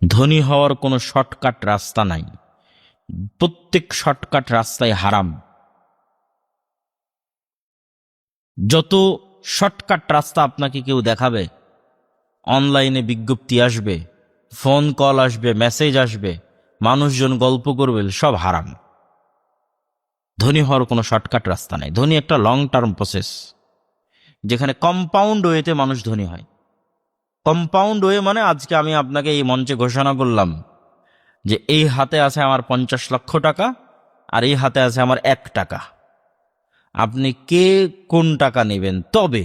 ধনী হওয়ার কোনো শর্টকাট রাস্তা নাই, প্রত্যেক শর্টকাট রাস্তায় হারাম। যত শর্টকাট রাস্তা আপনাকে কেউ দেখাবে, অনলাইনে বিজ্ঞপ্তি আসবে, ফোন কল আসবে, মেসেজ আসবে, মানুষজন গল্প করবে, সব হারাম। ধনী হওয়ার কোনো শর্টকাট রাস্তা নেই। ধনী একটা লং টার্ম প্রসেস, যেখানে কম্পাউন্ড ওয়েতে মানুষ ধনী হয়। কম্পাউন্ড ওয়ে মানে আজকে আমি আপনাকে এই মঞ্চে ঘোষণা করলাম যে এই হাতে আছে আমার 50 লক্ষ টাকা, আর এই হাতে আছে আমার 1 টাকা। আপনি কে কোন টাকা নেবেন? তবে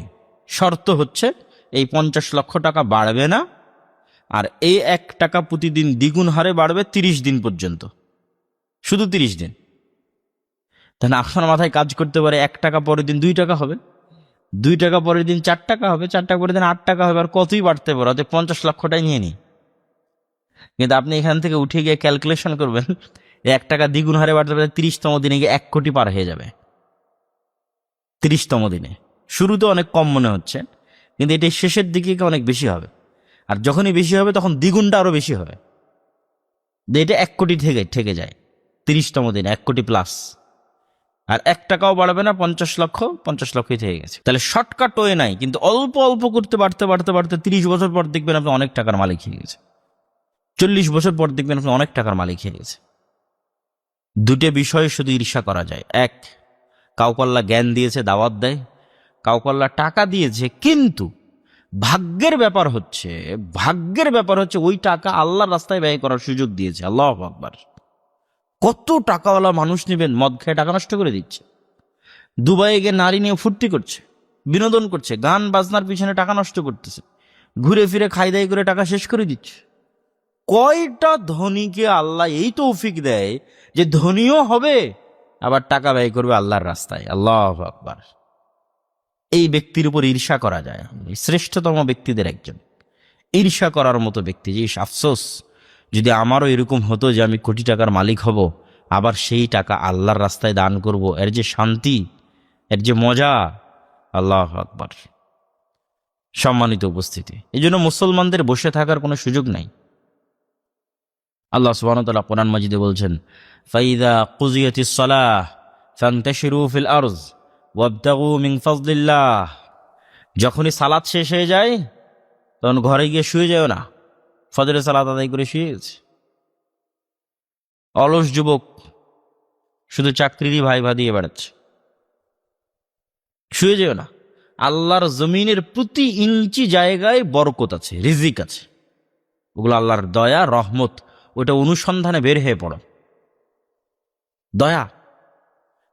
শর্ত হচ্ছে এই 50 লক্ষ টাকা বাড়বে না, আর এই 1 টাকা প্রতিদিন দ্বিগুণ হারে বাড়বে 30 দিন পর্যন্ত, শুধু 30 দিন। তাহলে আপনার মাথায় কাজ করতে পারে 1 টাকা পরের দিন 2 টাকা হবে, 2 টাকা পরের দিন 4 টাকা হবে, 4 টাকা পরের দিন 8 টাকা হবে, আর কতই বাড়তে পারে, অর্থাৎ 50 লক্ষটাই নিয়ে নিই। কিন্তু আপনি এখান থেকে উঠে গিয়ে ক্যালকুলেশন করবেন, 1 টাকা দ্বিগুণ হারে বাড়তে পারে 30তম দিনে গিয়ে 1 কোটি পার হয়ে যাবে। 30তম দিনে শুরুতে অনেক কম মনে হচ্ছে, কিন্তু এটা শেষের দিকে অনেক বেশি হবে। আর যখনই বেশি হবে তখন দ্বিগুণটা আরো বেশি হবে। এটা 1 কোটি থেকে ঠেকে যায় 30তম দিনে, 1 কোটি প্লাস। আর 1 টাকাও বাড়বে না, 50 লক্ষ 50 লক্ষই থেকে গেছে। তাহলে শর্টকাট ওয়ে নাই, কিন্তু অল্প অল্প করতে বাড়তে বাড়তে বাড়তে 30 বছর পর দেখবেন আপনি অনেক টাকার মালিক হয়ে গেছে। 40 বছর পর দেখবেন আপনি অনেক টাকার মালিক হয়ে গেছে। দুটো বিষয়ে শুধু ঈর্ষা করা যায়। এক, কাউকে আল্লাহ জ্ঞান দিয়েছে, দাওয়াত দেয়, কাউকে আল্লাহ টাকা দিয়েছে, কিন্তু ভাগ্যের ব্যাপার হচ্ছে ওই টাকা আল্লাহর রাস্তায় ব্যয় করার সুযোগ দিয়েছে। আল্লাহু আকবার। কত টাকাওয়ালা মানুষ নেবেন, মদ খেয়ে টাকা নষ্ট করে দিচ্ছে, দুবাইয়ে গিয়ে নারী নিয়ে ফুর্তি করছে, বিনোদন করছে, গান বাজনার পিছনে টাকা নষ্ট করতেছে, ঘুরে ফিরে খাই দাই করে টাকা শেষ করে দিচ্ছে। কয়টা ধনীকে আল্লাহ এই তৌফিক দেয় যে ধনীও হবে আবার টাকা ব্যয় করবে আল্লাহর রাস্তায়। আল্লাহু আকবার। এই ব্যক্তির উপর ঈর্ষা করা যায়। শ্রেষ্ঠতম ব্যক্তিদের একজন, ঈর্ষা করার মতো ব্যক্তি। যে আফসোস, যদি আমারও এরকম হতো যে আমি কোটি টাকার মালিক হব, আবার সেই টাকা আল্লাহর রাস্তায় দান করব, এর যে শান্তি, এর যে মজা। আল্লাহু আকবার। সম্মানিত উপস্থিতি, এই জন্য মুসলমানদের বসে থাকার কোনো সুযোগ নাই। আল্লাহ সুবহানাহু ওয়া তাআলা কোরআন মাজিদে বলছেন, ফাইদা কুজিয়াতিস সালাহ ফান্তাশিরু ফিল আরজ ওয়াবতাগু মিন ফাজলিল্লাহ। যখনই সালাত শেষ হয়ে যায় তখন ঘরে গিয়ে শুয়ে যাও না, ফজরের সালাত আদায় করে শুয়ে গেছে। অলস যুবক শুধু চাকরিরই ভাইভা দিয়ে বেড়াচ্ছে, শুয়ে যেও না। আল্লাহর জমিনের প্রতি ইঞ্চি জায়গায় বরকত আছে, রিজিক আছে, ওগুলো আল্লাহর দয়া, রহমত। ওটা অনুসন্ধানে বের হয়ে পড়ো। দয়া।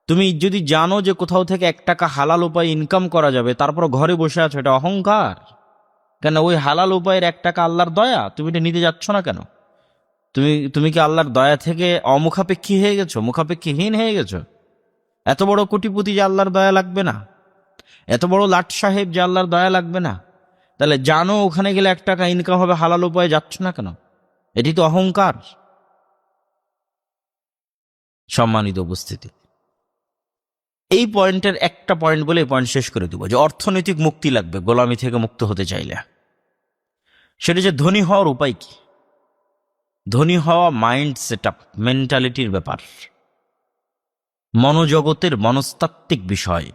তুমি যদি জানো যে কোথাও থেকে 1 টাকা হালাল উপায়ে ইনকাম করা যাবে, তারপর ঘরে বসে আছো, এটা অহংকার। কেন? ওই হালাল উপায়ের 1 টাকা আল্লাহর দয়া, তুমি এটা নিতে যাচ্ছ না কেন? তুমি কি আল্লাহর দয়া থেকে অমুখাপেক্ষী হয়ে গেছো, মুখাপেক্ষীহীন হয়ে গেছো? এত বড় কোটিপতি যে আল্লাহর দয়া লাগবে না, এত বড় লাট সাহেব যে আল্লাহর দয়া লাগবে না, তাহলে জানো ওখানে গেলে 1 টাকা ইনকাম হবে, হালাল উপায়ে যাচ্ছ না কেন? এটি তো অহংকার। সম্মানিত উপস্থিতি, এই পয়েন্টের একটা পয়েন্ট বলে এই পয়েন্ট শেষ করে দেব, যে অর্থনৈতিক মুক্তি লাগবে গোলামি থেকে মুক্ত হতে চাইলে। সেটা যে ধনী হওয়ার উপায় কি? ধনী হওয়া মাইন্ড সেট আপ, মেন্টালিটির ব্যাপার, মনোজগতের মনস্তাত্ত্বিক বিষয়।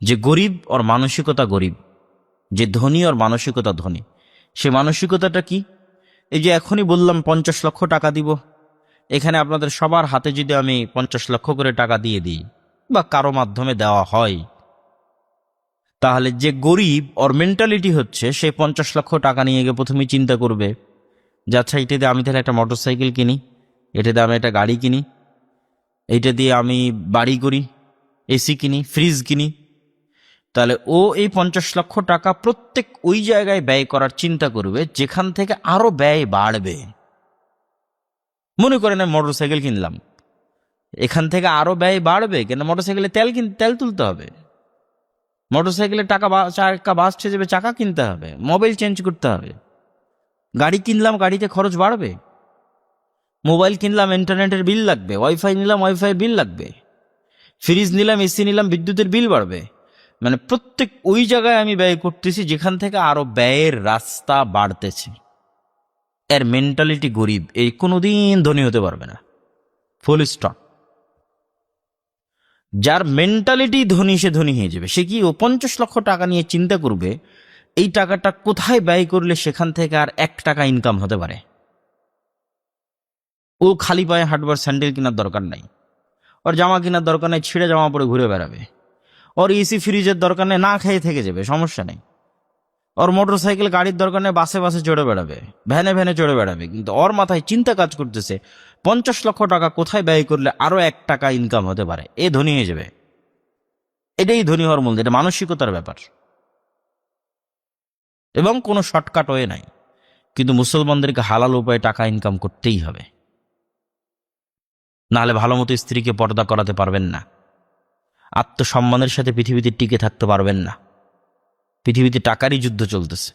যে গরিব ওর মানসিকতা গরিব, যে ধনী ওর মানসিকতা ধনী। সে মানসিকতাটা কি? এই যে এখনই বললাম 50 লক্ষ টাকা দিব, এখানে আপনাদের সবার হাতে যদি আমি 50 লক্ষ করে টাকা দিয়ে দিই, বা কারো মাধ্যমে দেওয়া হয়, তাহলে যে গরিব ওর মেন্টালিটি হচ্ছে সে 50 লক্ষ টাকা নিয়ে গিয়ে প্রথমেই চিন্তা করবে যে আচ্ছা, এটা দিয়ে আমি তাহলে একটা মোটরসাইকেল কিনি, এটা দিয়ে আমি একটা গাড়ি কিনি, এইটা দিয়ে আমি বাড়ি করি, এসি কিনি, ফ্রিজ কিনি। তাহলে ও এই 50 লক্ষ টাকা প্রত্যেক ওই জায়গায় ব্যয় করার চিন্তা করবে যেখান থেকে আরো ব্যয় বাড়বে। মনে করেন আমি মোটরসাইকেল কিনলাম, এখান থেকে আরো ব্যয় বাড়বে, কেন? মোটরসাইকেলে তেল তুলতে হবে, মোটরসাইকেলের চাকা বাস্ট হয়ে যাবে, চাকা কিনতে হবে, মোবাইল চেঞ্জ করতে হবে। গাড়ি কিনলাম, গাড়িতে খরচ বাড়বে। মোবাইল কিনলাম, ইন্টারনেটের বিল লাগবে, ওয়াইফাই নিলাম, ওয়াইফাই বিল লাগবে, ফ্রিজ নিলাম, এসি নিলাম, বিদ্যুতের বিল বাড়বে। মানে প্রত্যেক ওই জায়গায় আমি ব্যয় করতেছি যেখান থেকে আরো ব্যয়ের রাস্তা বাড়তেছে। এর মেন্টালিটি গরিব, এই কোনোদিন ধনী হতে পারবে না। Full stop. যার মেন্টালিটি ধনী সে ধনী হয়ে যাবে। সে কি ও 50 লক্ষ টাকা নিয়ে চিন্তা করবে এই টাকাটা কোথায় ব্যয় করলে সেখান থেকে আর 1 টাকা ইনকাম হতে পারে। ও খালি পায়ে হাঁটবার স্যান্ডেল কেনার দরকার নাই, ওর জামা কেনার দরকার নেই, ছিঁড়ে জামা পরে ঘুরে বেড়াবে। ওর এসি ফ্রিজের দরকার নেই, না খেয়ে থেকে যাবে, সমস্যা নেই। ওর মোটর সাইকেল গাড়ির দরকার নেই, বাসে বাসে চড়ে বেড়াবে, ভ্যানে ভ্যানে চড়ে বেড়াবে। কিন্তু ওর মাথায় চিন্তা কাজ করতেছে 50 লক্ষ টাকা কোথায় ব্যয় করলে আরো 1 টাকা ইনকাম হতে পারে, এ ধনী হয়ে যাবে। এটাই ধনী হওয়ার মূল, এটা মানসিকতার ব্যাপার এবং কোনো শর্টকাট ওয়ে নাই। কিন্তু মুসলমানদেরকে হালাল উপায়ে টাকা ইনকাম করতেই হবে, নাহলে ভালো মতো স্ত্রীকে পর্দা করাতে পারবেন না, আত্মসম্মানের সাথে পৃথিবীতে টিকে থাকতে পারবেন না। পৃথিবীতে টাকারই যুদ্ধ চলতেছে।